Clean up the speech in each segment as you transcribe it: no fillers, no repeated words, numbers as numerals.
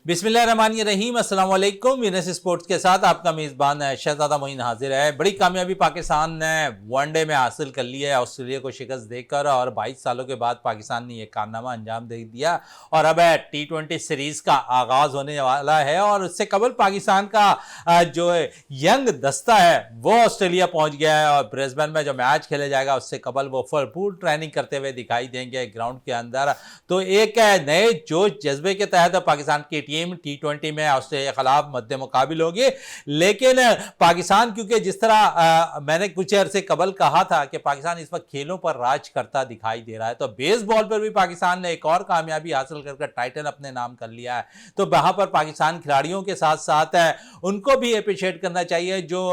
बिस्मिल्लाहिर्रहमानिर्रहीम, अस्सलाम वालेकुम। वीनस स्पोर्ट्स के साथ आपका मेज़बान शहजादा मोइन हाजिर है। बड़ी कामयाबी पाकिस्तान ने वनडे में हासिल कर ली है ऑस्ट्रेलिया को शिकस्त देकर, और 22 सालों के बाद पाकिस्तान ने यह कारनामा अंजाम दे दिया और अब T20 सीरीज़ का आगाज़ होने वाला है। और उससे कबल पाकिस्तान का जो यंग दस्ता है वो ऑस्ट्रेलिया पहुंच गया है और ब्रिस्बेन में जो मैच खेला जाएगा उससे कबल वो फुल ट्रेनिंग करते हुए दिखाई देंगे ग्राउंड के अंदर। तो एक नए जोश जज्बे के तहत पाकिस्तान की टीम T20 में ऑस्ट्रेलिया के खिलाफ मद्दे मुकाबिल होगी। लेकिन पाकिस्तान, क्योंकि जिस तरह मैंने कुछ अरसे कबल कहा था कि पाकिस्तान इस वक्त खेलों पर राज करता दिखाई दे रहा है, तो बेसबॉल पर भी पाकिस्तान ने एक और कामयाबी हासिल करके टाइटल अपने नाम कर लिया है। तो वहां पर पाकिस्तान खिलाड़ियों के साथ साथ उनको भी अप्रिशिएट करना चाहिए जो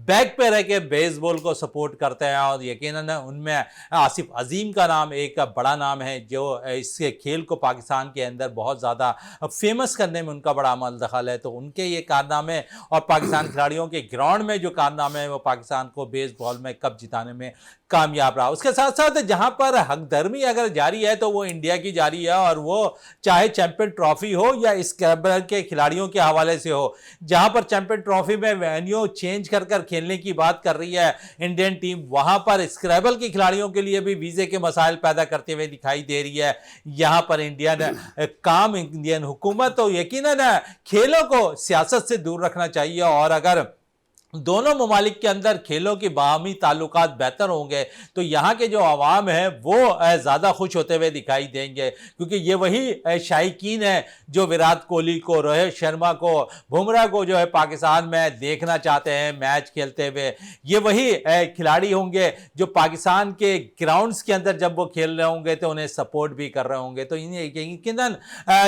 बैक पे रह के बेसबॉल को सपोर्ट करते हैं, और यकीनन उनमें आसिफ अजीम का नाम एक बड़ा नाम है जो इस खेल को पाकिस्तान के अंदर बहुत ज़्यादा फेमस करने में उनका बड़ा अमल दखल है। तो उनके ये कारनामे और पाकिस्तान खिलाड़ियों के ग्राउंड में जो कारनामे हैं वो पाकिस्तान को बेसबॉल में कप जिताने में कामयाब रहा। उसके साथ साथ जहां पर हकदर्मी अगर जारी है तो वो इंडिया की जारी है, और वो चाहे चैंपियन ट्रॉफी हो या स्क्रैबल के खिलाड़ियों के हवाले से हो। जहां पर चैंपियन ट्रॉफी में वेन्यू चेंज कर खेलने की बात कर रही है इंडियन टीम, वहां पर स्क्रैबल के खिलाड़ियों के लिए भी वीजे के मसाइल पैदा करते हुए दिखाई दे रही है। यहां पर इंडियन हुकूमत तो यकीनन खेलों को सियासत से दूर रखना चाहिए, और अगर दोनों ममालिक के अंदर खेलों के बाहमी ताल्लुकात बेहतर होंगे तो यहाँ के जो अवाम है वो ज़्यादा खुश होते हुए दिखाई देंगे, क्योंकि ये वही शायकीन है जो विराट कोहली को, रोहित शर्मा को, बुमराह को जो है पाकिस्तान में देखना चाहते हैं मैच खेलते हुए। ये वही खिलाड़ी होंगे जो पाकिस्तान के ग्राउंड्स के अंदर जब वो खेल रहे होंगे तो उन्हें सपोर्ट भी कर रहे होंगे। तो यकीनन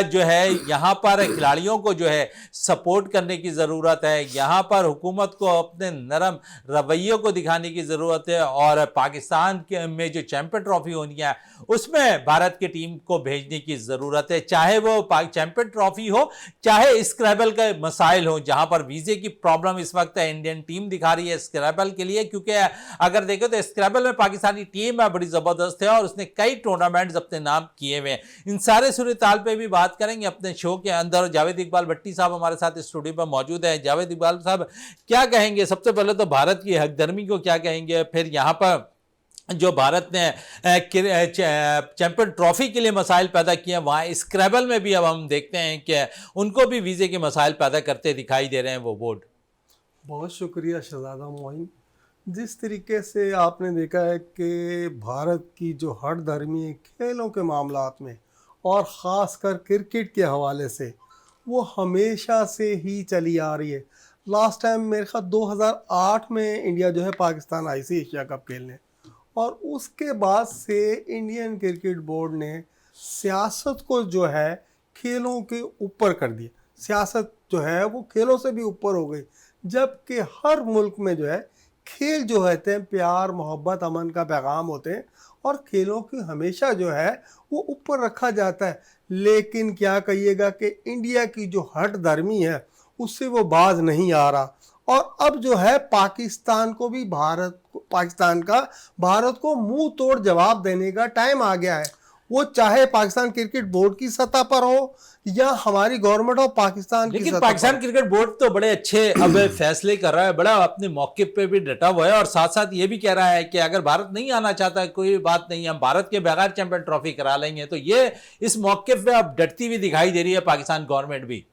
जो है यहाँ पर खिलाड़ियों को जो है सपोर्ट करने की ज़रूरत है। यहाँ पर हुकूमत को अपने नरम रवैयों को दिखाने की जरूरत है, और पाकिस्तान के में जो चैंपियन ट्रॉफी होनी है उसमें भारत की टीम को भेजने की जरूरत है, चाहे वो चैंपियन ट्रॉफी हो चाहे स्क्रैबल के मसाइल हो। जहां पर वीजे की प्रॉब्लम इस वक्त इंडियन टीम दिखा रही है स्क्रैबल के लिए, क्योंकि अगर देखें तो स्क्रैबल में पाकिस्तानी टीम बड़ी जबरदस्त है और उसने कई टूर्नामेंट्स अपने नाम किए हुए हैं। इन सारे सूरताल पे भी बात करेंगे अपने शो के अंदर। जावेद इकबाल भट्टी साहब हमारे साथ स्टूडियो पर मौजूद है। जावेद इकबाल साहब क्या कहेंगे सबसे पहले तो भारत की हकदर्मी को क्या कहेंगे, फिर यहां पर जो भारत ने चैंपियन ट्रॉफी के लिए मसाइल पैदा किए वहाँ स्क्रैबल में भी अब हम देखते हैं कि उनको भी वीज़े के मसाइल पैदा करते दिखाई दे रहे हैं वो बोर्ड। बहुत शुक्रिया शहजादा मोइन। जिस तरीके से आपने देखा है कि भारत की जो हठधर्मी है खेलों के मामलात में और ख़ासकर क्रिकेट के हवाले से वो हमेशा से ही चली आ रही है। लास्ट टाइम मेरे ख्याल 2008 में इंडिया जो है पाकिस्तान आई सी एशिया कप खेलने, और उसके बाद से इंडियन क्रिकेट बोर्ड ने सियासत को जो है खेलों के ऊपर कर दिया। सियासत जो है वो खेलों से भी ऊपर हो गई, जबकि हर मुल्क में जो है खेल जो होते हैं प्यार मोहब्बत अमन का पैगाम होते हैं, और खेलों की हमेशा जो है वो ऊपर रखा जाता है। लेकिन क्या कहिएगा कि इंडिया की जो हठधर्मी है उससे वो बाज नहीं आ रहा, और अब जो है पाकिस्तान को भारत को मुंह तोड़ जवाब देने का टाइम आ गया है। वो चाहे पाकिस्तान क्रिकेट बोर्ड की सतह पर हो या हमारी गवर्नमेंट ऑफ पाकिस्तान की सतह पर। लेकिन पाकिस्तान क्रिकेट बोर्ड तो बड़े अच्छे अब फैसले कर रहा है, बड़ा अपने मौके पे भी डटा हुआ है, और साथ साथ ये भी कह रहा है कि अगर भारत नहीं आना चाहता कोई बात नहीं, हम भारत के बगैर चैंपियन ट्रॉफी करा लेंगे। तो ये इस मौके पे अब डटती हुई दिखाई दे रही है पाकिस्तान गवर्नमेंट भी।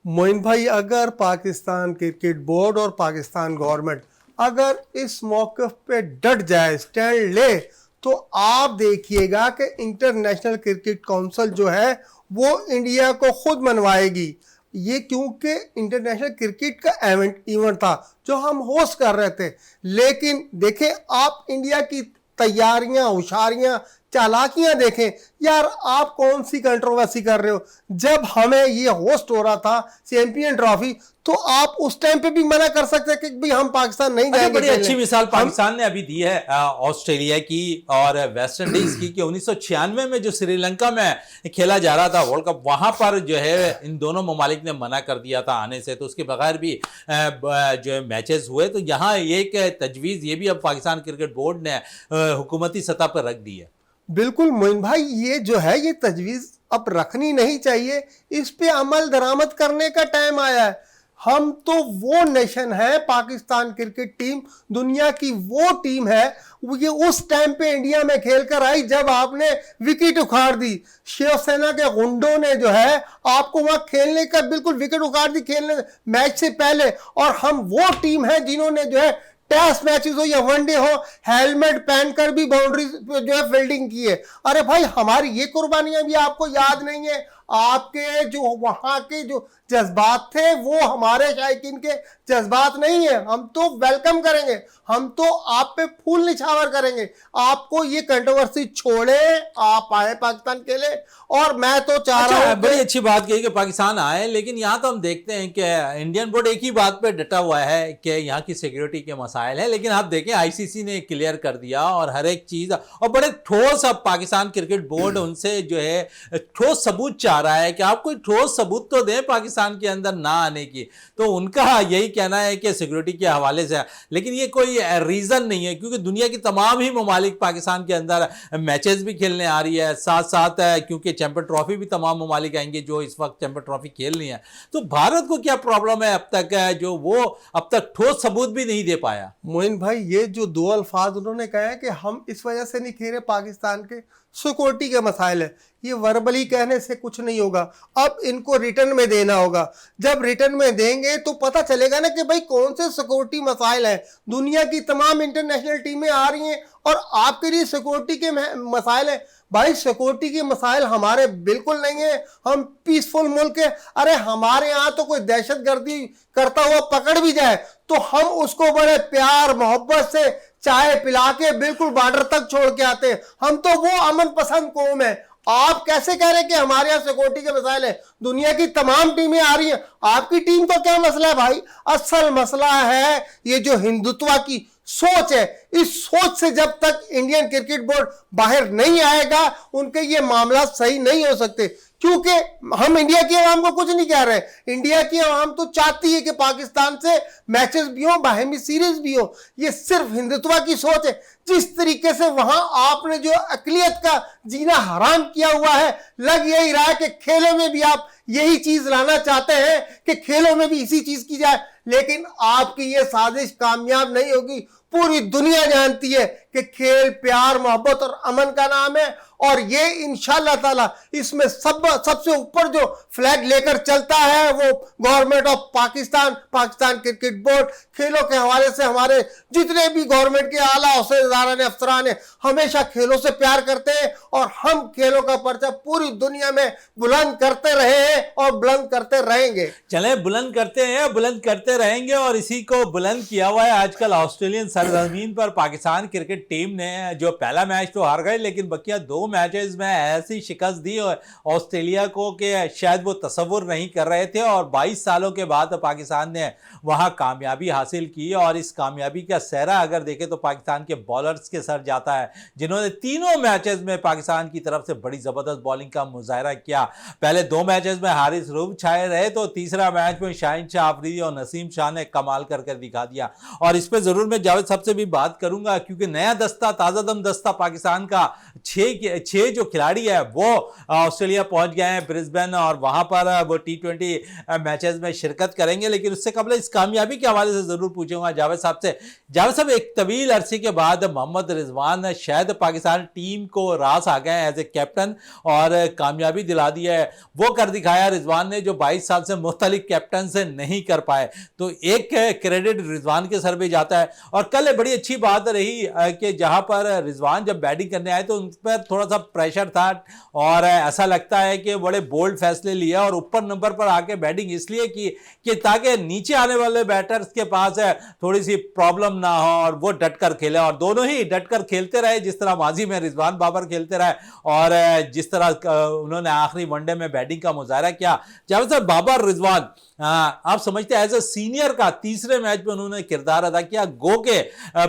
मोइन भाई, अगर पाकिस्तान क्रिकेट बोर्ड और पाकिस्तान गवर्नमेंट अगर इस मौक़िफ़ पे डट जाए, स्टैंड ले, तो आप देखिएगा कि इंटरनेशनल क्रिकेट काउंसिल जो है वो इंडिया को खुद मनवाएगी। ये क्योंकि इंटरनेशनल क्रिकेट का इवेंट था जो हम होस्ट कर रहे थे। लेकिन देखें आप इंडिया की तैयारियां, होशियारियां, चालाकियां देखें यार, आप कौन सी कंट्रोवर्सी कर रहे हो। जब हमें ये होस्ट हो रहा था चैंपियन ट्रॉफी, तो आप उस टाइम पे भी मना कर सकते हैं कि भाई हम पाकिस्तान नहीं जाएंगे। बड़ी अच्छी मिसाल पाकिस्तान ने अभी दी है ऑस्ट्रेलिया की और वेस्ट इंडीज की, कि 1996 में जो श्रीलंका में खेला जा रहा था वर्ल्ड कप, वहां पर जो है इन दोनों ममालिक ने मना कर दिया था आने से, तो उसके बगैर भी जो मैचेस हुए। तो यहाँ एक तजवीज़ ये भी अब पाकिस्तान क्रिकेट बोर्ड ने हुकूमती सतह पर रख दी है। बिल्कुल मोइन भाई, ये जो है ये तजवीज़ अब रखनी नहीं चाहिए, इस पे अमल दरामद करने का टाइम आया है। हम तो वो नेशन है, पाकिस्तान क्रिकेट टीम दुनिया की वो टीम है, वो ये उस टाइम पे इंडिया में खेल कर आई जब आपने विकेट उखाड़ दी। शिवसेना के गुंडों ने जो है आपको वहां खेलने का बिल्कुल विकेट उखाड़ दी खेलने मैच से पहले। और हम वो टीम है जिन्होंने जो है टेस्ट मैचेस हो या वनडे हो, हेलमेट पहनकर भी बाउंड्री जो है फील्डिंग की है। अरे भाई, हमारी ये कुर्बानियां भी आपको याद नहीं है? आपके जो वहां के जो जज्बात थे वो हमारे शायकीन के जज्बात नहीं है। हम तो वेलकम करेंगे, हम तो आप पे फूल निछावर करेंगे। आपको ये कंट्रोवर्सी छोड़े, आप आए पाकिस्तान के लिए। और मैं तो चाह रहा हूं, बड़ी अच्छी बात कही कि पाकिस्तान आए, लेकिन यहाँ तो हम देखते हैं कि इंडियन बोर्ड एक ही बात पे डटा हुआ है कि यहाँ की सिक्योरिटी के मसाइल है। लेकिन आप देखें, आईसीसी ने क्लियर कर दिया और हर एक चीज, और बड़े ठोस अब पाकिस्तान क्रिकेट बोर्ड उनसे जो है ठोस सबूत चाह रहा है कि आप कोई ठोस सबूत तो दें पाकिस्तान के अंदर ना आने की। तो उनका यही कहना है कि सिक्योरिटी के हवाले से, लेकिन ये कोई रीजन नहीं है, क्योंकि दुनिया की तमाम ही ममालिक पाकिस्तान के अंदर मैचेस भी खेलने आ रही है, साथ साथ क्योंकि चैंपियन ट्रॉफी भी तमाम ममालिक आएंगे जो इस वक्त चैंपियन ट्रॉफी खेल रही है। तो भारत को क्या प्रॉब्लम है अब तक जो वो अब तक ठोस सबूत भी नहीं दे पाया? मोइन भाई, ये जो दो अल्फाज उन्होंने कहा है कि हम इस वजह से नहीं खेल रहे, पाकिस्तान के सिक्योरिटी के मसाइल है, ये वर्बली कहने से कुछ नहीं होगा। अब इनको रिटर्न में देना होगा। जब रिटर्न में देंगे तो पता चलेगा ना कि भाई कौन से सिक्योरिटी मसाइल हैं। दुनिया की तमाम इंटरनेशनल टीमें आ रही हैं और आपके लिए सिक्योरिटी के मसाइल हैं। भाई, सिक्योरिटी के मसाइल हमारे बिल्कुल नहीं है, हम पीसफुल मुल्क है। अरे हमारे यहाँ तो कोई दहशतगर्दी करता हुआ पकड़ भी जाए तो हम उसको बड़े प्यार मोहब्बत से चाय पिला के बिल्कुल बॉर्डर तक छोड़ के आते हैं। हम तो वो अमन पसंद कौम है। आप कैसे कह रहे हैं कि हमारे यहाँ सिक्योरिटी के मसाइल है? दुनिया की तमाम टीमें आ रही हैं, आपकी टीम को क्या मसला है भाई? असल मसला है ये जो हिंदुत्व की सोच है। इस सोच से जब तक इंडियन क्रिकेट बोर्ड बाहर नहीं आएगा, उनके ये मामला सही नहीं हो सकते। क्योंकि हम इंडिया की आवाम को कुछ नहीं कह रहे, इंडिया की आवाम तो चाहती है कि पाकिस्तान से मैचेस भी हो, बाहमी सीरीज भी हो। ये सिर्फ हिंदुत्व की सोच है। जिस तरीके से वहां आपने जो अकलियत का जीना हराम किया हुआ है, लग यही रहा है कि खेलों में भी आप यही चीज लाना चाहते हैं कि खेलों में भी इसी चीज की जाए। लेकिन आपकी ये साजिश कामयाब नहीं होगी। पूरी दुनिया जानती है कि खेल प्यार मोहब्बत और अमन का नाम है, और ये इंशाअल्लाह ताला इसमें सबसे ऊपर जो फ्लैग लेकर चलता है वो government of Pakistan, Pakistan cricket board. खेलों के हवाले से हमारे जितने भी गवर्नमेंट के आला अफसरान अफसरान हैं हमेशा खेलों से प्यार करते हैं, और हम खेलों का पर्चा पूरी दुनिया में बुलंद करते रहे हैं और बुलंद करते रहेंगे। चले, बुलंद करते हैं, बुलंद करते रहेंगे। और इसी को बुलंद किया हुआ है आजकल ऑस्ट्रेलियन सरजमीन पर पाकिस्तान क्रिकेट टीम ने, जो पहला मैच तो हार गए लेकिन बकिया दो मैचेस में ऐसी शिकस्त दी ऑस्ट्रेलिया को कि शायद वो तसव्वुर नहीं कर रहे थे। और 22 सालों के बाद पाकिस्तान ने वहां कामयाबी हासिल की, और इस कामयाबी का सेहरा अगर देखें तो पाकिस्तान के बॉलर्स के सर जाता है, जिन्होंने तीनों मैचेस में पाकिस्तान की तरफ से बड़ी जबरदस्त बॉलिंग का मुजाहरा किया। पहले दो मैचेस में हारिस रूफ छाए रहे, तो तीसरा मैच में शाहीन शाह अफरीदी और नसीम शाह ने कमाल करके दिखा दिया। और इस पर जरूर मैं जावेद साहब से भी बात करूंगा, क्योंकि नया दस्ता, ताजा दम दस्ता पाकिस्तान का छह जो खिलाड़ी है वो ऑस्ट्रेलिया पहुंच गए हैं ब्रिस्बेन, और वहां पर वो T20 मैचेस में शिरकत करेंगे। लेकिन उससे कबल इस कामयाबी के हवाले से जरूर पूछूंगा जावेद साहब से। जावेद साहब, एक तवील अरसे के बाद मोहम्मद रिजवान शायद पाकिस्तान टीम को रास आ गए एज ए कैप्टन और कामयाबी दिला दी है। वो कर दिखाया रिजवान ने जो 22 साल से मुख्तलिफ कैप्टन से नहीं कर पाए, तो एक क्रेडिट रिजवान के सर पे जाता है। और कल बड़ी अच्छी बात रही कि जहां पर रिजवान जब बैटिंग करने आए तो उन पर थोड़ा सा प्रेशर था, और ऐसा लगता है कि बड़े बोल्ड फैसले लिए और ऊपर नंबर पर आके बैटिंग इसलिए की कि ताकि नीचे आने वाले बैटर्स के पास थोड़ी सी प्रॉब्लम ना हो और वो डटकर खेले। और दोनों ही डटकर खेलते रहे, जिस तरह माजी में रिजवान बाबर खेलते रहे और जिस तरह उन्होंने आखिरी वनडे में बैटिंग का मुजाहरा किया। जावेद साहब, बाबर रिजवान आप समझते हैं एज ए सीनियर का तीसरे मैच में उन्होंने किरदार अदा किया। गो के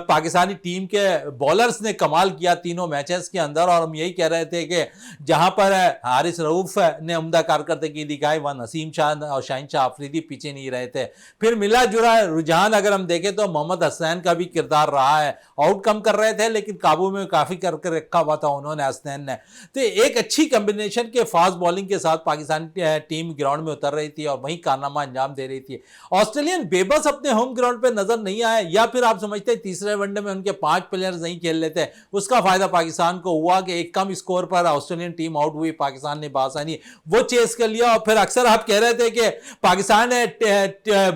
पाकिस्तानी टीम के बॉलर्स ने कमाल किया तीनों मैचेस के अंदर, और हम यही कह रहे थे कि जहां पर हारिस रऊफ ने उम्दा कारकर्दगी दिखाई, वह नसीम शाह और शाहीन शाह अफरीदी पीछे नहीं रहे थे। फिर मिला जुला रुझान अगर हम देखें तो मोहम्मद हसनैन का भी किरदार रहा है, आउट कम कर रहे थे लेकिन काबू में काफी करके रखा हुआ था उन्होंने हसनैन ने। तो एक अच्छी कॉम्बिनेशन के फास्ट बॉलिंग के साथ पाकिस्तान टीम ग्राउंड में उतर रही थी और वही कारनामा अंजाम दे रही थी। ऑस्ट्रेलियन बेबस अपने होम ग्राउंड पे नजर नहीं आए, या फिर आप समझते तीसरे वनडे में उनके 5 प्लेयर्स नहीं खेल लेते, उसका फायदा पाकिस्तान को हुआ कि एक कम स्कोर पर ऑस्ट्रेलियन टीम आउट हुई, पाकिस्तान ने बासानी वो चेस कर लिया। और फिर अक्सर आप कह रहे थे कि पाकिस्तान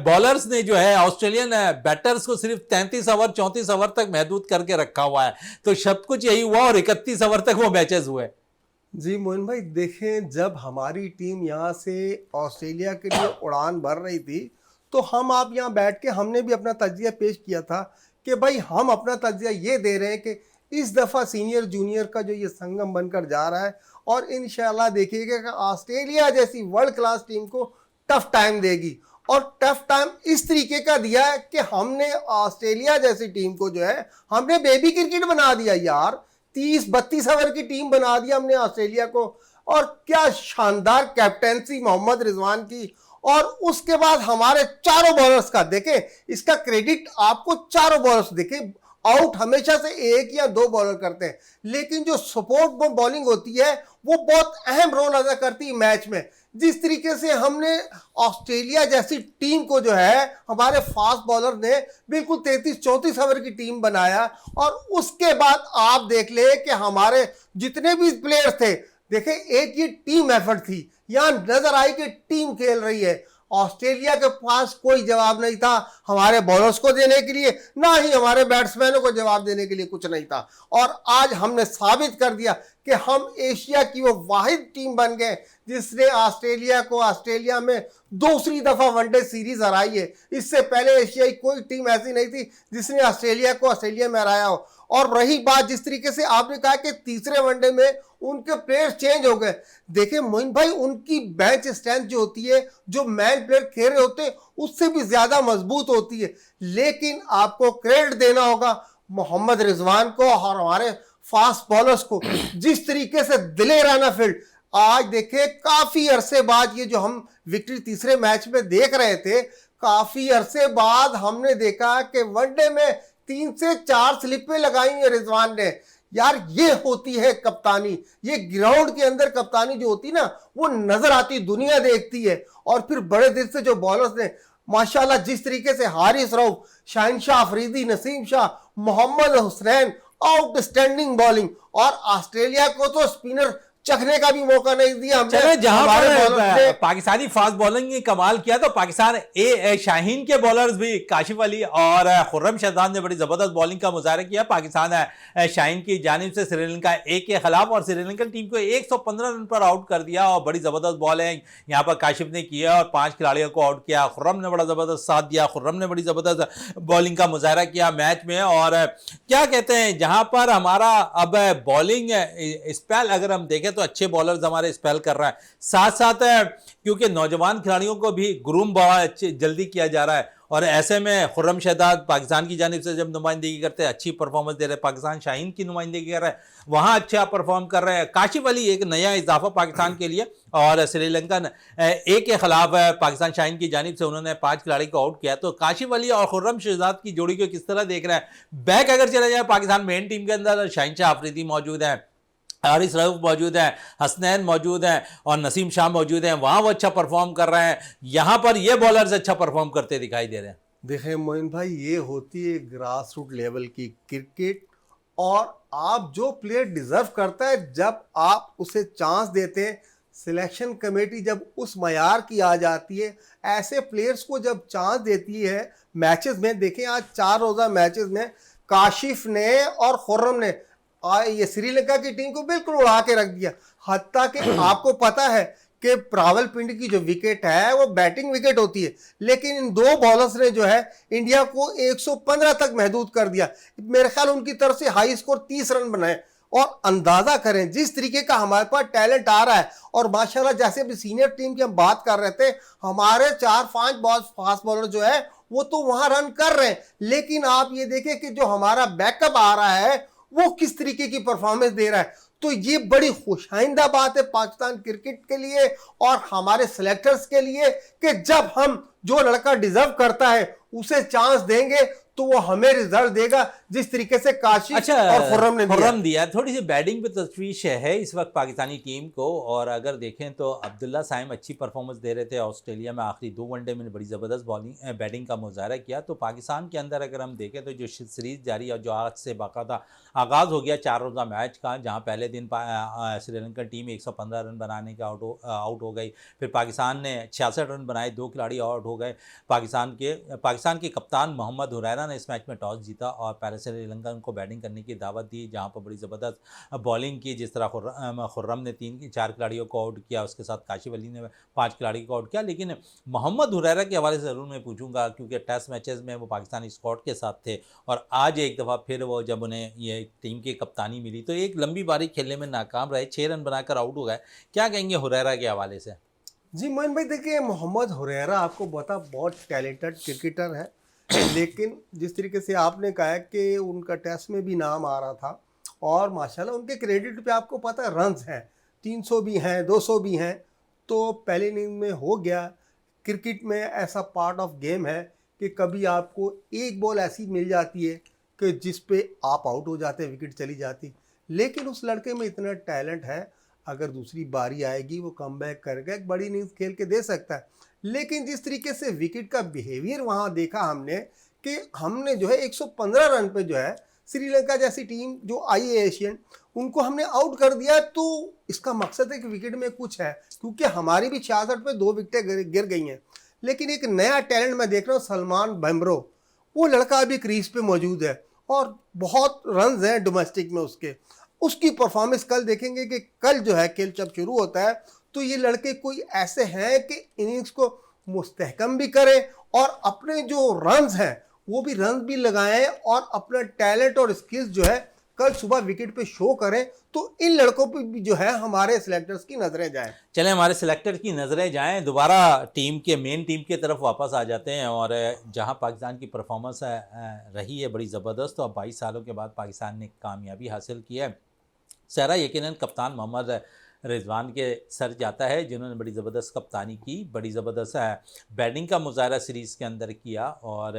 बॉलर्स ने जो है ऑस्ट्रेलियन बैटर्स को सिर्फ 33 ओवर 34 ओवर तक महदूद करके रखा हुआ है, तो सब कुछ यही हुआ और 31 ओवर तक वो मैचेस हुए। जी मोइन भाई, देखें जब हमारी टीम यहाँ से ऑस्ट्रेलिया के लिए उड़ान भर रही थी तो हम आप यहाँ बैठ के हमने भी अपना तजिया पेश किया था कि भाई हम अपना तजिया ये दे रहे हैं कि इस दफ़ा सीनियर जूनियर का जो ये संगम बनकर जा रहा है, और इंशाल्लाह देखिएगा कि ऑस्ट्रेलिया जैसी वर्ल्ड क्लास टीम को टफ टाइम देगी। और टफ टाइम इस तरीके का दिया है कि हमने ऑस्ट्रेलिया जैसी टीम को जो है हमने बेबी क्रिकेट बना दिया यार, 30-32 ओवर की टीम बना दिया हमने ऑस्ट्रेलिया को। और क्या शानदार कैप्टेंसी मोहम्मद रिजवान की, और उसके बाद हमारे चारों बॉलर्स का देखें, इसका क्रेडिट आपको चारों बॉलर्स देखें, आउट हमेशा से एक या दो बॉलर करते हैं, लेकिन जो सपोर्ट बॉलिंग होती है वो बहुत अहम रोल अदा करती है मैच में। जिस तरीके से हमने ऑस्ट्रेलिया जैसी टीम को जो है हमारे फास्ट बॉलर ने बिल्कुल 33-34 ओवर की टीम बनाया, और उसके बाद आप देख ले कि हमारे जितने भी प्लेयर्स थे, देखें एक ये टीम एफर्ट थी, यहां नजर आई कि टीम खेल रही है। ऑस्ट्रेलिया के पास कोई जवाब नहीं था हमारे बॉलर्स को देने के लिए, ना ही हमारे बैट्समैनों को जवाब देने के लिए कुछ नहीं था। और आज हमने साबित कर दिया कि हम एशिया की वो वाहिद टीम बन गए जिसने ऑस्ट्रेलिया को ऑस्ट्रेलिया में दूसरी दफा वनडे सीरीज हराई है। इससे पहले एशियाई कोई टीम ऐसी नहीं थी जिसने ऑस्ट्रेलिया को ऑस्ट्रेलिया में हराया हो। और रही बात जिस तरीके से आपने कहा कि तीसरे वनडे में उनके प्लेयर्स चेंज हो गए, देखिए मोइन भाई उनकी बेंच स्ट्रेंथ जो होती है, जो मैन प्लेयर खेल रहे होते हैं उससे भी ज्यादा मजबूत होती है। लेकिन आपको क्रेडिट देना होगा मोहम्मद रिजवान को और हमारे फास्ट बॉलर्स को, जिस तरीके से दिलेराना फील्ड आज देखे काफी अरसे बाद, ये जो हम विक्ट्री तीसरे मैच में देख रहे थे, काफी अरसे बाद हमने देखा कि वनडे में 3 से 4 स्लिपें लगाई हैं रिजवान ने। यार ये होती है कप्तानी, ये ग्राउंड के अंदर कप्तानी जो होती ना वो नजर आती, दुनिया देखती है। और फिर बड़े दिल से जो बॉलर्स ने माशाल्लाह जिस तरीके से हारिस रऊफ, शाहीन शाह अफरीदी, नसीम शाह, मोहम्मद हुसैन, आउटस्टैंडिंग बॉलिंग, और ऑस्ट्रेलिया को तो स्पिनर चखने का भी मौका नहीं दिया हमने। चले जहां पर पाकिस्तानी फास्ट बॉलिंग ने कमाल किया तो पाकिस्तान शाहीन के बॉलर्स भी काशिफ अली और खुर्रम शहजाद ने बड़ी जबरदस्त बॉलिंग का मुजाहरा किया। पाकिस्तान शाहीन की जानिब से श्रीलंका 1 के खिलाफ, और श्रीलंकन टीम को 115 रन पर आउट कर दिया, और बड़ी जबरदस्त बॉल है यहाँ पर काशिफ ने किया और 5 खिलाड़ियों को आउट किया। खुर्रम ने बड़ा जबरदस्त साथ दिया, खुर्रम ने बड़ी जबरदस्त बॉलिंग का मुजाहरा किया मैच में। और क्या कहते हैं, जहां पर हमारा अब बॉलिंग स्पेल अगर हम देखें तो अच्छे बॉलर्स हमारे स्पेल कर रहा है, साथ साथ क्योंकि नौजवान खिलाड़ियों को भी ग्रूम बहुत जल्दी किया जा रहा है, और ऐसे में खुर्रम शहजाद पाकिस्तान की जानिब से जब नुमाइंदगी करते हैं अच्छी परफॉर्मेंस दे रहे हैं, पाकिस्तान शाहीन की नुमाइंदगी कर रहा है वहां अच्छा परफॉर्म कर रहे हैं। काशिफ अली एक नया इजाफा पाकिस्तान के लिए, और श्रीलंकन 1 के खिलाफ पाकिस्तान शाहीन की जानिब से उन्होंने 5 खिलाड़ी को आउट किया। तो काशिफ अली और खुर्रम शहजाद की जोड़ी को किस तरह देख रहे हैं? बैक अगर चला जाए पाकिस्तान मेन टीम के अंदर शाहीन शाह अफरीदी मौजूद है, हारिस रऊफ मौजूद है, हसनैन मौजूद हैं और नसीम शाह मौजूद हैं, वहां वो अच्छा परफॉर्म कर रहे हैं। यहां पर ये बॉलर्स अच्छा परफॉर्म करते दिखाई दे रहे हैं। देखें मोइन भाई, ये होती है ग्रास रूट लेवल की क्रिकेट, और आप जो प्लेयर डिजर्व करता है जब आप उसे चांस देते हैं, सिलेक्शन कमेटी जब उस मयार की आ जाती है, ऐसे प्लेयर्स को जब चांस देती है मैचेस में। देखें आज 4 रोज़ा मैचेस में काशिफ ने और खुर्रम ने ये श्रीलंका की टीम को बिल्कुल उड़ा के रख दिया। हत्ता कि आपको पता है कि रावलपिंडी की जो विकेट है वो बैटिंग विकेट होती है, लेकिन इन 2 बॉलर्स ने जो है इंडिया को 115 तक महदूद कर दिया। मेरे ख्याल उनकी तरफ से हाई स्कोर 30 रन बनाए, और अंदाजा करें जिस तरीके का हमारे पास टैलेंट आ रहा है। और माशाल्लाह जैसे अभी सीनियर टीम की हम बात कर रहे थे, हमारे 4-5 फास्ट बॉलर जो है वो तो वहां रन कर रहे हैं, लेकिन आप ये देखें कि जो हमारा बैकअप आ रहा है वो किस तरीके की परफॉर्मेंस दे रहा है। तो ये बड़ी खुशाइंदा बात है पाकिस्तान क्रिकेट के लिए और हमारे सिलेक्टर्स के लिए कि जब हम जो लड़का डिजर्व करता है उसे चांस देंगे तो वो हमें रिजल्ट देगा, जिस तरीके से काशिफ और खुर्रम ने दिया। थोड़ी सी बैटिंग पे तशवीश है इस वक्त पाकिस्तानी टीम को, और अगर देखें तो अब्दुल्ला साइम अच्छी परफॉर्मेंस दे रहे थे ऑस्ट्रेलिया में, आखिरी 2 वनडे में बड़ी ज़बरदस्त बैटिंग का मुजाहरा किया। तो पाकिस्तान के अंदर अगर हम देखें तो जो सीरीज़ जारी है, जो आज से बाकायदा आगाज़ हो गया 4 रोज़ा मैच का, जहाँ पहले दिन श्रीलंका टीम 115 रन बनाने का आउट हो गई, फिर पाकिस्तान ने 66 रन बनाए, 2 खिलाड़ी आउट हो गए। पाकिस्तान के कप्तान मोहम्मद हुरैरा ने इस मैच में टॉस जीता और पहले श्रीलंका को बैटिंग करने की दावत दी, जहां पर बड़ी ज़बरदस्त बॉलिंग की, जिस तरह खुर्रम ने 4 खिलाड़ियों को आउट किया, उसके साथ काशिफ अली ने 5 खिलाड़ियों को आउट किया। लेकिन मोहम्मद हुरैरा के हवाले से ज़रूर मैं पूछूंगा, क्योंकि टेस्ट मैचेस में वो पाकिस्तानी स्क्वाड के साथ थे और आज एक दफ़ा फिर वो जब उन्हें ये टीम की कप्तानी मिली तो एक लंबी पारी खेलने में नाकाम रहे, 6 रन बनाकर आउट हो गए। क्या कहेंगे हुरैरा के हवाले से? जी मोइन भाई, देखिए मोहम्मद हुरैरा आपको पता बहुत टैलेंटेड क्रिकेटर है, लेकिन जिस तरीके से आपने कहा है कि उनका टेस्ट में भी नाम आ रहा था और माशाल्लाह उनके क्रेडिट पे आपको पता है रन्स हैं, 300 भी हैं, 200 भी हैं, तो पहली इनिंग में हो गया। क्रिकेट में ऐसा पार्ट ऑफ गेम है कि कभी आपको एक बॉल ऐसी मिल जाती है कि जिस पे आप आउट हो जाते, विकेट चली जाती, लेकिन उस लड़के में इतना टैलेंट है, अगर दूसरी बारी आएगी वो कमबैक करके एक बड़ी इनिंग्स खेल के दे सकता है। लेकिन जिस तरीके से विकेट का बिहेवियर वहाँ देखा हमने कि हमने जो है 115 रन पे जो है श्रीलंका जैसी टीम जो आई है एशियन, उनको हमने आउट कर दिया। तो इसका मकसद है कि विकेट में कुछ है, क्योंकि हमारी भी 66 पे 2 विकेटें गिर गई हैं। लेकिन एक नया टैलेंट मैं देख रहा हूँ, सलमान बुमराह, वो लड़का अभी क्रीज पे मौजूद है और बहुत रन हैं डोमेस्टिक में उसकी परफॉर्मेंस कल देखेंगे कि कल जो है खेल जब शुरू होता है तो ये लड़के कोई ऐसे हैं कि इनिंग्स को मुस्तहकम भी करें और अपने जो रन्स हैं वो भी रन्स भी लगाएं और अपना टैलेंट और स्किल्स जो है कल सुबह विकेट पे शो करें। तो इन लड़कों पे भी जो है हमारे सिलेक्टर्स की नज़रें जाएं। चलें हमारे सिलेक्टर की नज़रें जाएं, दोबारा मेन टीम की तरफ वापस आ जाते हैं। और जहां पाकिस्तान की परफॉर्मेंस रही है बड़ी ज़बरदस्त और 22 सालों के बाद पाकिस्तान ने कामयाबी हासिल की है। सहरा यकीनन कप्तान मोहम्मद रिजवान के सर जाता है, जिन्होंने बड़ी ज़बरदस्त कप्तानी की, बड़ी ज़बरदस्त बैटिंग का मुजाहरा सीरीज़ के अंदर किया और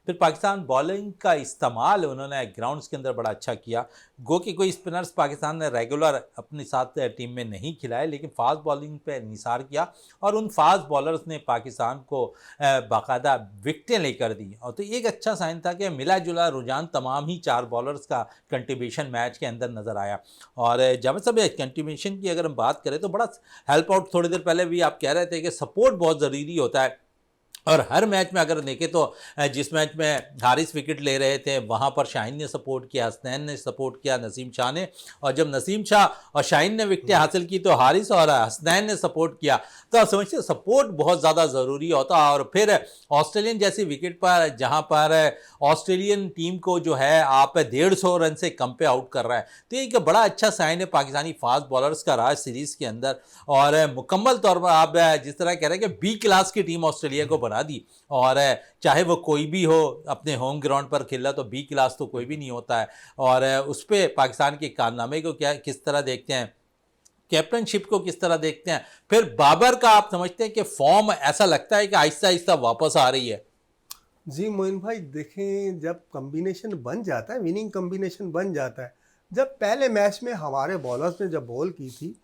फिर पाकिस्तान बॉलिंग का इस्तेमाल उन्होंने ग्राउंड्स के अंदर बड़ा अच्छा किया। गो कि कोई स्पिनर्स पाकिस्तान ने रेगुलर अपने साथ टीम में नहीं खिलाए, लेकिन फास्ट बॉलिंग पे निसार किया और उन फास्ट बॉलर्स ने पाकिस्तान को बाकायदा विकटें लेकर दी। और तो एक अच्छा साइन था कि मिला जुला रुझान तमाम ही 4 बॉलर्स का कंट्रीब्यूशन मैच के अंदर नज़र आया। और जब सब कंट्रीब्यूशन की अगर हम बात करें तो बड़ा हेल्प आउट, थोड़ी देर पहले भी आप कह रहे थे कि सपोर्ट बहुत ज़रूरी होता है। और हर मैच में अगर देखें तो जिस मैच में हारिस विकेट ले रहे थे वहाँ पर शाहीन ने सपोर्ट किया, हसनैन ने सपोर्ट किया, नसीम शाह ने, और जब नसीम शाह और शाहीन ने विकेटें हासिल की तो हारिस और हसनैन ने सपोर्ट किया। तो आप समझते सपोर्ट बहुत ज़्यादा ज़रूरी होता है। और फिर ऑस्ट्रेलियन जैसी विकेट पर जहाँ पर ऑस्ट्रेलियन टीम को जो है आप 150 रन से कम पे आउट कर रहा है, तो एक बड़ा अच्छा साइन है पाकिस्तानी फास्ट बॉलर्स का राज सीरीज़ के अंदर। और मुकम्मल तौर पर आप जिस तरह कह रहे हैं कि बी क्लास की टीम ऑस्ट्रेलिया को बना दी, और चाहे वो कोई भी हो अपने होम ग्राउंड पर खेला तो बी क्लास तो कोई भी नहीं होता है। और उस पर पाकिस्तान के कारनामे को किस तरह देखते हैं, कैप्टनशिप को किस तरह देखते हैं, फिर बाबर का आप समझते हैं कि फॉर्म ऐसा लगता है कि आहिस्ता आहिस्ता वापस आ रही है? जी मोइन भाई, देखें जब कम्बिनेशन बन जाता है, विनिंग कम्बिनेशन बन जाता है। जब पहले मैच में हमारे बॉलर्स ने जब बॉल की थी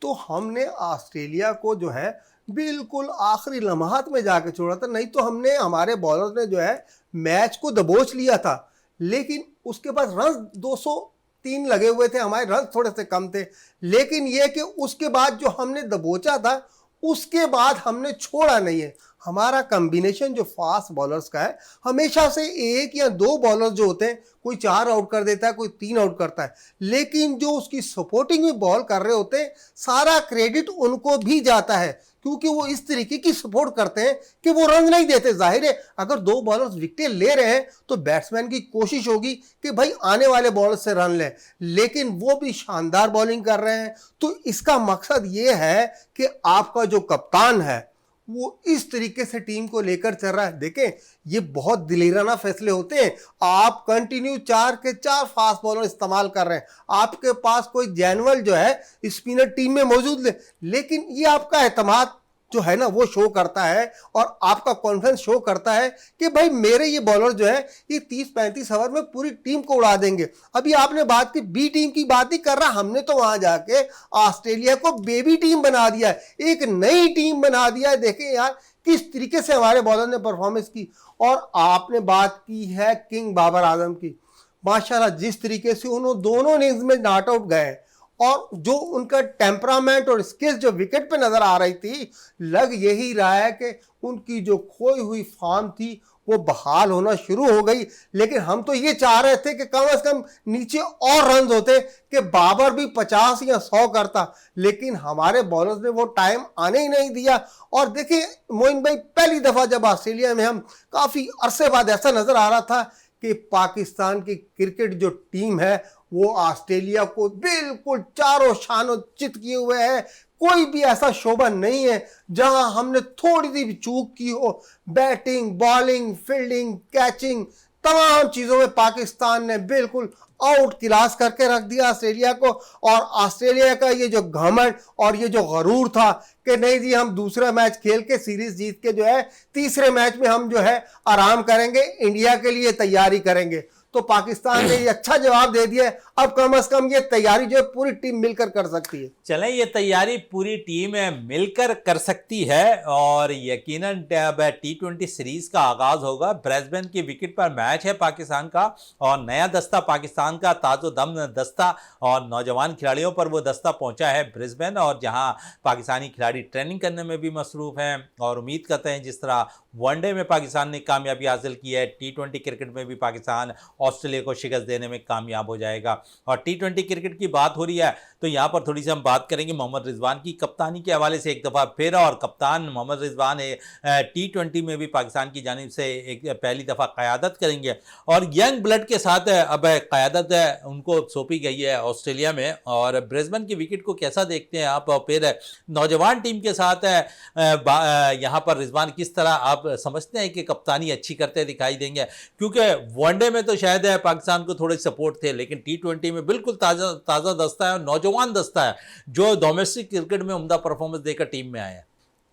तो हमने ऑस्ट्रेलिया को जो है बिल्कुल आखिरी लम्हात में जाके छोड़ा था, नहीं तो हमारे बॉलर्स ने जो है मैच को दबोच लिया था। लेकिन उसके बाद रन 203 लगे हुए थे, हमारे रन थोड़े से कम थे, लेकिन ये कि उसके बाद जो हमने दबोचा था उसके बाद हमने छोड़ा नहीं है। हमारा कॉम्बिनेशन जो फास्ट बॉलर्स का है, हमेशा से एक या दो बॉलर्स जो होते हैं, कोई 4 आउट कर देता है, कोई 3 आउट करता है, लेकिन जो उसकी सपोर्टिंग में बॉल कर रहे होते हैं, सारा क्रेडिट उनको भी जाता है, क्योंकि वो इस तरीके की सपोर्ट करते हैं कि वो रन नहीं देते। जाहिर है अगर 2 बॉलर्स विकेट ले रहे हैं तो बैट्समैन की कोशिश होगी कि भाई आने वाले बॉलर से रन लें, लेकिन वो भी शानदार बॉलिंग कर रहे हैं। तो इसका मकसद ये है कि आपका जो कप्तान है वो इस तरीके से टीम को लेकर चल रहा है। देखें, ये बहुत दिलेराना फैसले होते हैं। आप कंटिन्यू 4 के 4 फास्ट बॉलर इस्तेमाल कर रहे हैं, आपके पास कोई जेनुअल जो है स्पिनर टीम में मौजूद है, लेकिन ये आपका एतमाद जो है ना वो शो करता है और आपका कॉन्फिडेंस शो करता है कि भाई मेरे ये बॉलर जो है ये 30-35 ओवर में पूरी टीम को उड़ा देंगे। अभी आपने बात की बी टीम की, बात ही कर रहा, हमने तो वहां जाके ऑस्ट्रेलिया को बेबी टीम बना दिया है, एक नई टीम बना दिया है। देखें यार किस तरीके से हमारे बॉलर ने परफॉर्मेंस की। और आपने बात की है किंग बाबर आजम की, माशाल्लाह जिस तरीके से उन्होंने दोनों इनिंग्स में नॉट आउट गए और जो उनका टेम्परामेंट और स्किल्स जो विकेट पे नजर आ रही थी, लग यही रहा है कि उनकी जो खोई हुई फॉर्म थी वो बहाल होना शुरू हो गई। लेकिन हम तो ये चाह रहे थे कि कम से कम नीचे और रन होते कि बाबर भी 50 या 100 करता, लेकिन हमारे बॉलर्स ने वो टाइम आने ही नहीं दिया। और देखिए मोइन भाई, पहली दफा जब ऑस्ट्रेलिया में हम काफी अरसे बाद ऐसा नजर आ रहा था कि पाकिस्तान की क्रिकेट जो टीम है वो ऑस्ट्रेलिया को बिल्कुल चारों शानों चित किए हुए है। कोई भी ऐसा शोबा नहीं है जहां हमने थोड़ी सी भी चूक की हो। बैटिंग, बॉलिंग, फील्डिंग, कैचिंग, तमाम चीजों में पाकिस्तान ने बिल्कुल आउट क्लास करके रख दिया ऑस्ट्रेलिया को। और ऑस्ट्रेलिया का ये जो घमंड और ये जो गरूर था कि नहीं जी हम दूसरा मैच खेल के सीरीज जीत के जो है तीसरे मैच में हम जो है आराम करेंगे, इंडिया के लिए तैयारी करेंगे, तो पाकिस्तान ने ये अच्छा जवाब दे दिया है। अब कम से कम ये तैयारी जो है पूरी टीम मिलकर कर सकती है। चलें, ये तैयारी पूरी टीम मिलकर कर सकती है और यकीनन T20 सीरीज का आगाज होगा। ब्रिस्बेन की विकेट पर मैच है पाकिस्तान का और नया दस्ता पाकिस्तान का ताजोदम दस्ता और नौजवान खिलाड़ियों पर वो दस्ता पहुंचा है ब्रिस्बेन, और जहां पाकिस्तानी खिलाड़ी ट्रेनिंग करने में भी मसरूफ हैं और उम्मीद करते हैं जिस तरह वनडे में पाकिस्तान ने कामयाबी हासिल की है, T20 क्रिकेट में भी पाकिस्तान ऑस्ट्रेलिया को शिकस्त देने में कामयाब हो जाएगा। और T20 क्रिकेट की बात हो रही है तो यहाँ पर थोड़ी सी हम बात करेंगे मोहम्मद रिजवान की कप्तानी के हवाले से एक दफ़ा फिर। और कप्तान मोहम्मद रिजवान T20 में भी पाकिस्तान की जानिब से एक पहली दफ़ा क़यादत करेंगे और यंग ब्लड के साथ अब क़यादत उनको सौंपी गई है ऑस्ट्रेलिया में। और ब्रिस्बेन की विकेट को कैसा देखते हैं आप, और फिर नौजवान टीम के साथ यहाँ पर रिजवान किस तरह आप समझते हैं कि कप्तानी अच्छी करते दिखाई देंगे? क्योंकि वनडे में तो शायद पाकिस्तान को थोड़े सपोर्ट थे, लेकिन T20 में बिल्कुल ताज़ा दस्ता है और नौजवान दस्ता है जो डोमेस्टिक क्रिकेट में उम्दा परफॉर्मेंस देकर टीम में आया है।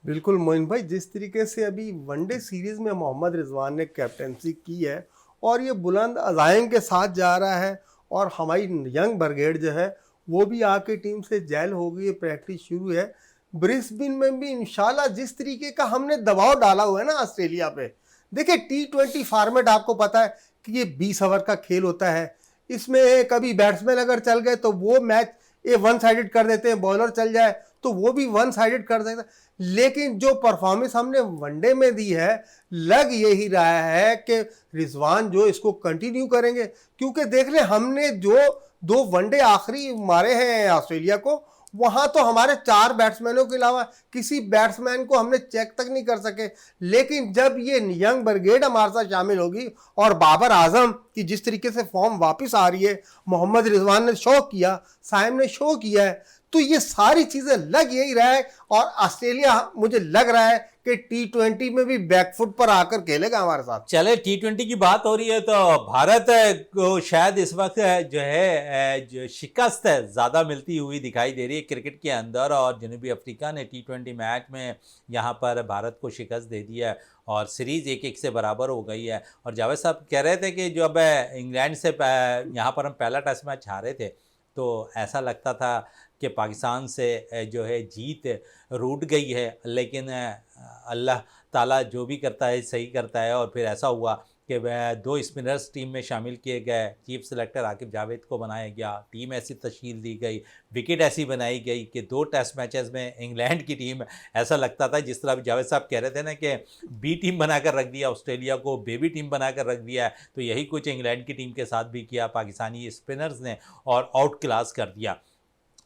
बिल्कुल मोइन भाई, जिस तरीके से अभी वनडे सीरीज में मोहम्मद रिजवान ने कैप्टनसी की है और ये बुलंद अज़ाइम के साथ जा रहा है और हमारी यंग ब्रिगेड जो है वो भी आके टीम से जेल हो गई है, प्रैक्टिस शुरू है। ब्रिस्बेन में भी इंशाल्लाह जिस तरीके का हमने दबाव डाला हुआ है ना ऑस्ट्रेलिया पे, देखिए T20 फॉर्मेट आपको पता है कि ये 20 ओवर का खेल होता है। इसमें कभी बैट्समैन अगर चल गए तो वो मैच ये वन साइडेड कर देते हैं, बॉलर चल जाए तो वो भी वन साइडेड कर देते हैं। लेकिन जो परफॉर्मेंस हमने वनडे में दी है, लग यही रहा है कि रिजवान जो इसको कंटिन्यू करेंगे, क्योंकि देख ले हमने जो 2 वनडे आखिरी मारे हैं ऑस्ट्रेलिया को, वहां तो हमारे 4 बैट्समैनों के अलावा किसी बैट्समैन को हमने चेक तक नहीं कर सके। लेकिन जब ये यंग ब्रिगेड हमारे साथ शामिल होगी और बाबर आजम की जिस तरीके से फॉर्म वापस आ रही है, मोहम्मद रिजवान ने शो किया, साइम ने शो किया है, तो ये सारी चीजें लग यही रहा है। और ऑस्ट्रेलिया मुझे लग रहा है कि T20 में भी बैकफुट पर आकर खेलेगा हमारे साथ। चले, T20 की बात हो रही है तो भारत को शायद इस वक्त जो है जो शिकस्त ज़्यादा मिलती हुई दिखाई दे रही है क्रिकेट के अंदर, और जनूबी अफ्रीका ने T20 मैच में यहाँ पर भारत को शिकस्त दे दी है और सीरीज़ 1-1 से बराबर हो गई है। और जावेद साहब कह रहे थे कि जब इंग्लैंड से यहाँ पर हम पहला टेस्ट मैच हारे थे तो ऐसा लगता था कि पाकिस्तान से जो है जीत रूठ गई है, लेकिन अल्लाह ताला जो भी करता है सही करता है और फिर ऐसा हुआ कि वह 2 स्पिनर्स टीम में शामिल किए गए, चीफ सेलेक्टर आकिब जावेद को बनाया गया, टीम ऐसी तश्कील दी गई, विकेट ऐसी बनाई गई कि 2 टेस्ट मैचेस में इंग्लैंड की टीम ऐसा लगता था, जिस तरह अभी जावेद साहब कह रहे थे ना कि बी टीम बनाकर रख दिया ऑस्ट्रेलिया को, बेबी टीम बनाकर रख दिया है, तो यही कुछ इंग्लैंड की टीम के साथ भी किया पाकिस्तानी स्पिनर्स ने और आउट क्लास कर दिया।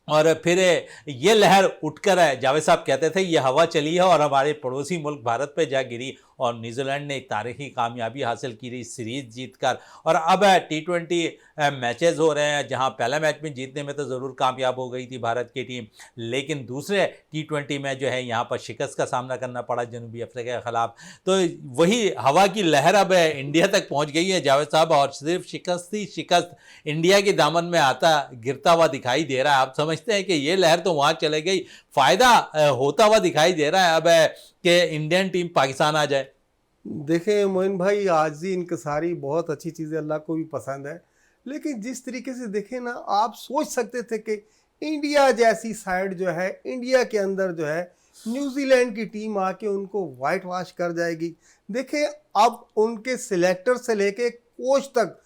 और फिर ये लहर उठकर है, जावेद साहब कहते थे ये हवा चली है और हमारे पड़ोसी मुल्क भारत पे जा गिरी और न्यूजीलैंड ने एक तारीखी कामयाबी हासिल की रही सीरीज़ जीतकर। और अब T20 मैचेस हो रहे हैं, जहां पहला मैच में जीतने में तो ज़रूर कामयाब हो गई थी भारत की टीम, लेकिन दूसरे T20 में जो है यहाँ पर शिकस्त का सामना करना पड़ा जनूबी अफ्रीका के ख़िलाफ़। तो वही हवा की लहर अब इंडिया तक पहुँच गई है जावेद साहब, और सिर्फ शिकस्त ही शिकस्त इंडिया के दामन में आता गिरता हुआ दिखाई दे रहा है। आप समझते हैं कि ये लहर तो वहाँ चले गई, फ़ायदा होता हुआ दिखाई दे रहा है अब कि इंडियन टीम पाकिस्तान आ जाए। देखें मोइन भाई, आज ही इनकसारी बहुत अच्छी चीज़ है, अल्लाह को भी पसंद है, लेकिन जिस तरीके से देखें ना, आप सोच सकते थे कि इंडिया जैसी साइड जो है, इंडिया के अंदर जो है न्यूजीलैंड की टीम आके उनको वाइट वॉश कर जाएगी। देखें, अब उनके सिलेक्टर से लेके कोच तक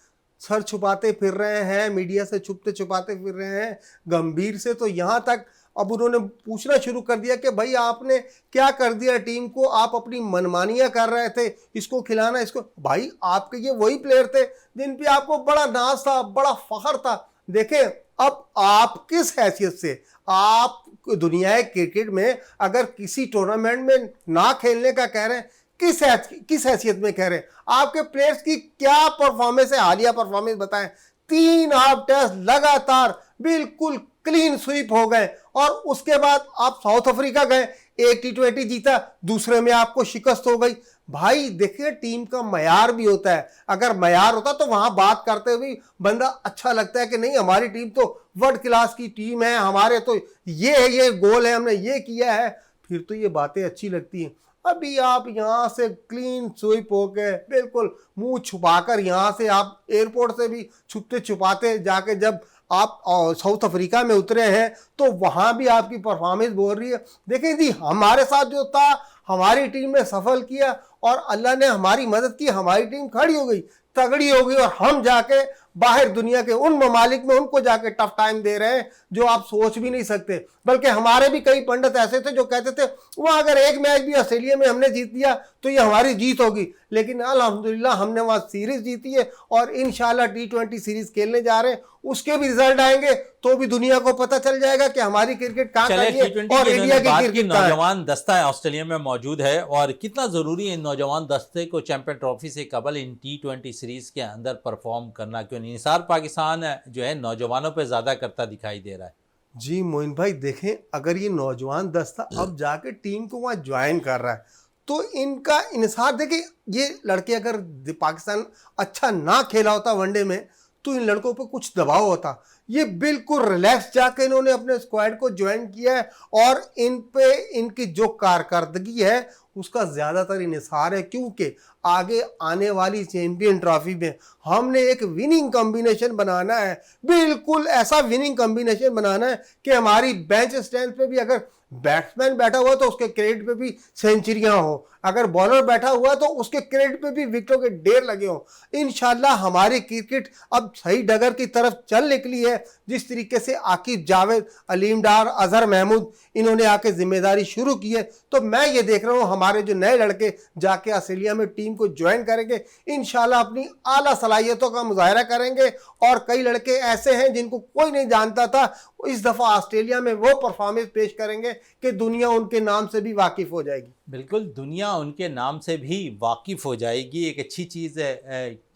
सर छुपाते फिर रहे हैं, मीडिया से छुपते छुपाते फिर रहे हैं। गंभीर से तो यहाँ तक अब उन्होंने पूछना शुरू कर दिया कि भाई आपने क्या कर दिया टीम को, आप अपनी मनमानियां कर रहे थे, इसको खिलाना इसको। भाई आपके ये वही प्लेयर थे जिन पे आपको बड़ा नाज था, बड़ा फख्र था। देखें, अब आप किस हैसियत से, आप दुनिया क्रिकेट में अगर किसी टूर्नामेंट में ना खेलने का कह रहे हैं, किस हैसियत में कह रहे हैं? आपके प्लेयर्स की क्या परफॉर्मेंस है, हालिया परफॉर्मेंस बताएं। 3 हाफ टेस्ट लगातार बिल्कुल क्लीन स्वीप हो गए, और उसके बाद आप साउथ अफ्रीका गए, एक T20 जीता, दूसरे में आपको शिकस्त हो गई। भाई देखिए, टीम का मयार भी होता है, अगर मयार होता तो वहां बात करते हुए बंदा अच्छा लगता है कि नहीं हमारी टीम तो वर्ल्ड क्लास की टीम है, हमारे तो ये है, ये गोल है, हमने ये किया है, फिर तो ये बातें अच्छी लगती हैं। अभी आप यहाँ से क्लीन स्वीप होके बिल्कुल मुंह छुपाकर, यहाँ से आप एयरपोर्ट से भी छुपते छुपाते जाके जब आप साउथ अफ्रीका में उतरे हैं, तो वहाँ भी आपकी परफॉर्मेंस बोल रही है। देखिए जी, हमारे साथ जो था, हमारी टीम ने सफल किया और अल्लाह ने हमारी मदद की, हमारी टीम खड़ी हो गई, तगड़ी हो गई, और हम जाके बाहर दुनिया के उन ममालिक में उनको जाके टफ टाइम दे रहे हैं जो आप सोच भी नहीं सकते। बल्कि हमारे भी कई पंडित ऐसे थे जो कहते थे वहाँ अगर एक मैच भी ऑस्ट्रेलिया में हमने जीत लिया तो ये हमारी जीत होगी, लेकिन अल्हम्दुलिल्लाह हमने वहाँ सीरीज जीती है, और इंशाल्लाह T20 सीरीज खेलने जा रहे हैं, उसके भी रिजल्ट आएंगे तो भी दुनिया को पता चल जाएगा कि हमारी क्रिकेट कहाँ खड़ी है और इंडिया की क्रिकेट कहाँ है। नौजवान दस्ता ऑस्ट्रेलिया में मौजूद है, और कितना जरूरी है इन नौजवान दस्ते को चैंपियन ट्रॉफी से कबल इन T20 सीरीज के अंदर परफॉर्म करना, क्यों निसार पाकिस्तान जो है नौजवानों पे ज्यादा करता दिखाई दे रहा है। जी मोइन भाई, देखें, अगर ये नौजवान दस्ता अब जाके टीम को वहाँ ज्वाइन कर रहा है तो इनका इंसार, देखिए ये लड़के अगर पाकिस्तान अच्छा ना खेला होता वनडे में तो इन लड़कों पर कुछ दबाव होता। ये बिल्कुल रिलैक्स जाके इन्होंने अपने स्क्वाड को ज्वाइन किया है, और इन पे इनकी जो कारकर्दगी है उसका ज़्यादातर इन्हिसार है, क्योंकि आगे आने वाली चैंपियन ट्रॉफी में हमने एक विनिंग कॉम्बिनेशन बनाना है, बिल्कुल ऐसा विनिंग कॉम्बिनेशन बनाना है कि हमारी बेंच स्ट्रेंथ पे भी अगर बैट्समैन बैठा हुआ तो उसके क्रेडिट पे भी सेंचुरियां हो, अगर बॉलर बैठा हुआ तो उसके क्रेडिट पे भी विकेटों के ढेर लगे हों। इंशाल्लाह हमारी क्रिकेट अब सही डगर की तरफ चल निकली है। जिस तरीके से आकिब जावेद, अलीम डार, अजहर महमूद इन्होंने आके जिम्मेदारी शुरू की है, तो मैं ये देख रहा हूँ हमारे जो नए लड़के जाके ऑस्ट्रेलिया में टीम को ज्वाइन करेंगे, इंशाल्लाह अपनी आला सलाहियतों का मुजाहरा करेंगे, और कई लड़के ऐसे हैं जिनको कोई नहीं जानता था, इस दफ़ा ऑस्ट्रेलिया में वो परफॉर्मेंस पेश करेंगे कि दुनिया उनके नाम से भी वाकिफ़ हो जाएगी। बिल्कुल, दुनिया उनके नाम से भी वाकिफ़ हो जाएगी। एक अच्छी चीज़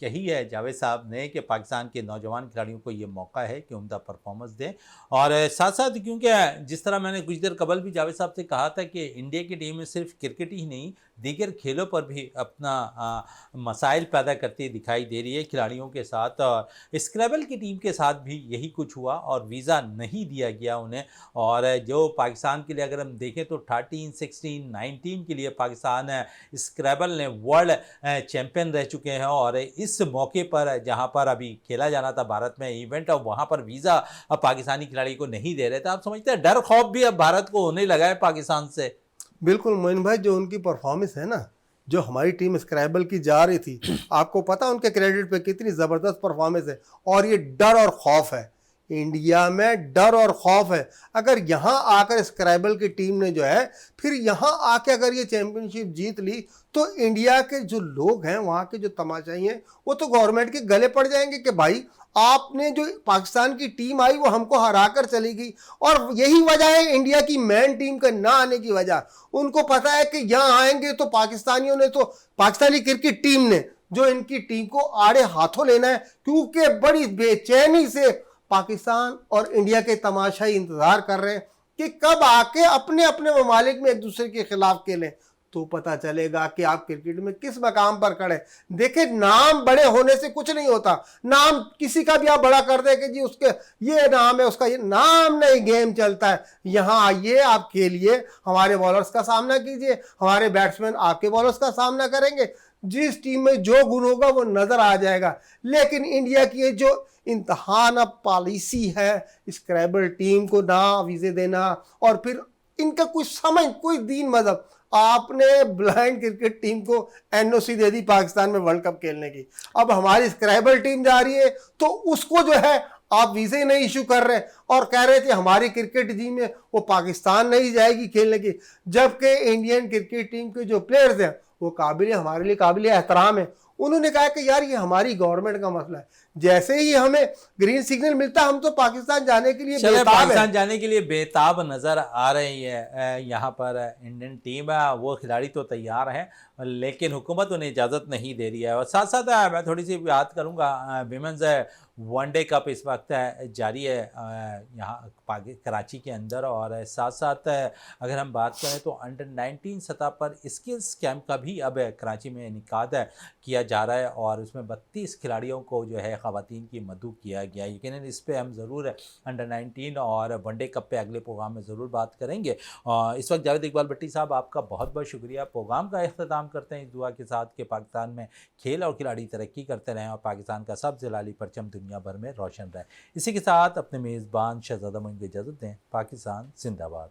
कही है जावेद साहब ने कि पाकिस्तान के नौजवान खिलाड़ियों को ये मौका है कि उम्दा परफॉर्मेंस दें, और साथ साथ क्योंकि जिस तरह मैंने कुछ देर कबल भी जावेद साहब से कहा था कि इंडिया की टीम में सिर्फ क्रिकेट ही नहीं दीगर खेलों पर भी अपना मसाइल पैदा करती दिखाई दे रही है खिलाड़ियों के साथ, और स्क्रैबल की टीम के साथ भी यही कुछ हुआ और वीज़ा नहीं दिया गया उन्हें। और जो पाकिस्तान के लिए अगर हम देखें तो 13, 16, 19 के लिए पाकिस्तान स्क्रैबल ने वर्ल्ड चैंपियन रह चुके हैं, और इस मौके पर जहां पर अभी खेला जाना था भारत में इवेंट, और वहां पर वीज़ा अब पाकिस्तानी खिलाड़ी को नहीं दे रहे थे। आप समझते हैं डर खौफ भी अब भारत को होने लगा है पाकिस्तान से। बिल्कुल मोइन भाई, जो उनकी परफॉर्मेंस है ना, जो हमारी टीम स्क्रैबल की जा रही थी, आपको पता उनके क्रेडिट पे कितनी ज़बरदस्त परफॉर्मेंस है। और ये डर और खौफ है, इंडिया में डर और खौफ है। अगर यहाँ आकर स्क्रैबल की टीम ने जो है फिर यहाँ आके अगर ये चैंपियनशिप जीत ली तो इंडिया के जो लोग हैं, वहाँ के जो तमाशाई हैं, वो तो गवर्नमेंट के गले पड़ जाएंगे कि भाई आपने जो पाकिस्तान की टीम आई वो हमको हरा कर चली गई। और यही वजह है इंडिया की मेन टीम का ना आने की वजह। उनको पता है कि यहाँ आएंगे तो पाकिस्तानियों ने, तो पाकिस्तानी क्रिकेट टीम ने जो इनकी टीम को आड़े हाथों लेना है, क्योंकि बड़ी बेचैनी से पाकिस्तान और इंडिया के तमाशाई इंतजार कर रहे हैं कि कब आके अपने अपने ममालिक में एक दूसरे के खिलाफ खेलें, तो पता चलेगा कि आप क्रिकेट में किस मकाम पर खड़े। देखिए, नाम बड़े होने से कुछ नहीं होता। नाम किसी का भी आप बड़ा कर दे कि जी उसके ये नाम है, उसका ये नाम नहीं, गेम चलता है। यहाँ आइए, आप खेलिए, हमारे बॉलर्स का सामना कीजिए, हमारे बैट्समैन आपके बॉलर्स का सामना करेंगे, जिस टीम में जो गुण होगा वो नजर आ जाएगा। लेकिन इंडिया की ये जो इंतहाना पॉलिसी है, स्क्रैबल टीम को ना वीजे देना, और फिर इनका कोई समझ, कोई दीन मजहब। आपने ब्लाइंड क्रिकेट टीम को एनओसी दे दी पाकिस्तान में वर्ल्ड कप खेलने की, अब हमारी स्क्रैबल टीम जा रही है तो उसको जो है आप वीजे नहीं इशू कर रहे और कह रहे थे हमारी क्रिकेट टीम में वो पाकिस्तान नहीं जाएगी खेलने की, जबकि इंडियन क्रिकेट टीम के जो प्लेयर्स हैं वो हमारे लिए काबिल एहतराम है। उन्होंने कहा कि यार ये हमारी गवर्नमेंट का मसला है, जैसे ही हमें ग्रीन सिग्नल मिलता हम तो पाकिस्तान जाने के लिए बेताब पाकिस्तान है। जाने के लिए बेताब नजर आ रही है। यहाँ पर इंडियन टीम है, वो खिलाड़ी तो तैयार हैं लेकिन हुकूमत उन्हें इजाज़त नहीं दे रही है। और साथ साथ मैं थोड़ी सी बात करूँगा, विमेंस वनडे कप इस वक्त जारी है यहाँ कराची के अंदर। और साथ साथ अगर हम बात करें तो अंडर 19 सतह पर स्किल्स कैंप का भी अब कराची में इनेकाद किया जा रहा है और उसमें 32 खिलाड़ियों को जो है ख़वातीन की मदऊ किया गया। यकीनन इस पर हम ज़रूर अंडर 19 और वनडे कप पे अगले प्रोग्राम में ज़रूर बात करेंगे। और इस वक्त जावेद इकबाल भट्टी साहब, आपका बहुत बहुत शुक्रिया। प्रोग्राम का इख्तिताम करते हैं इस दुआ के साथ कि पाकिस्तान में खेल और खिलाड़ी तरक्की करते रहें और पाकिस्तान का सब जलाली परचम दुनिया भर में रोशन रहे। इसी के साथ अपने मेज़बान शहजादा मोइन को इजाज़त दें। पाकिस्तान जिंदाबाद।